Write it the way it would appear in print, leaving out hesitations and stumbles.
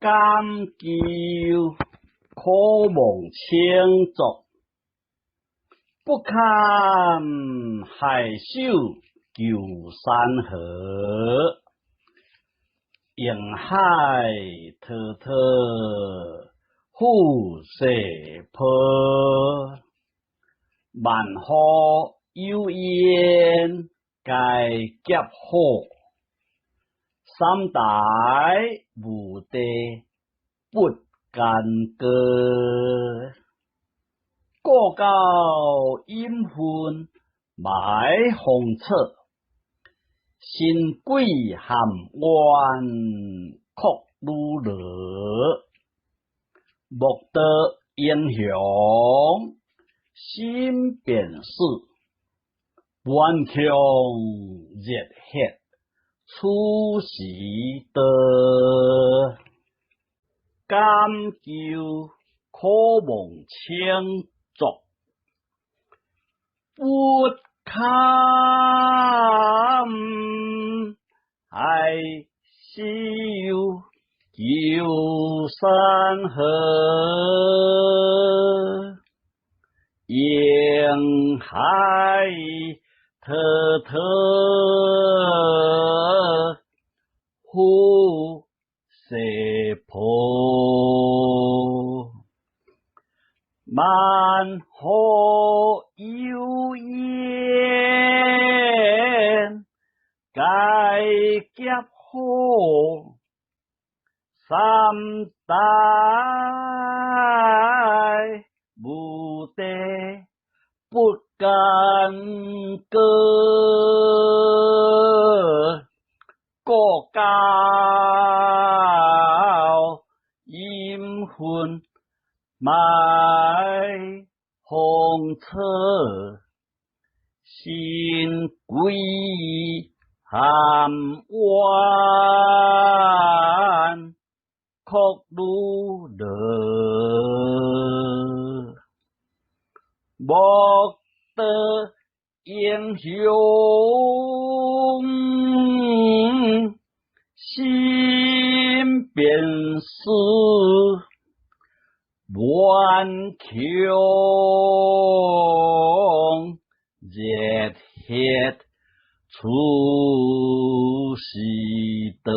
甘求可望清浊，不堪海守求山河。沿海滔滔富士坡，万壑有烟该结火。三代无地不干戈，过高阴魂埋红彻，新贵含冤哭如落，莫得英雄心变事，顽强热血出时得，甘求可望清浊，不堪海守求山河。沿海滔滔富士坡，万壑有烟该结火。三代无地不干戈，过高阴魂埋红彻，新贵含冤哭如落，莫得英雄心变事，顽强热血出时得。甘求可望清浊，不堪海守求山河。沿海滔滔富士坡，万壑有烟该结火。三代无地不干戈，过高阴魂埋红彻，新贵含冤哭如落，莫得英雄心变事，顽强热血出时得。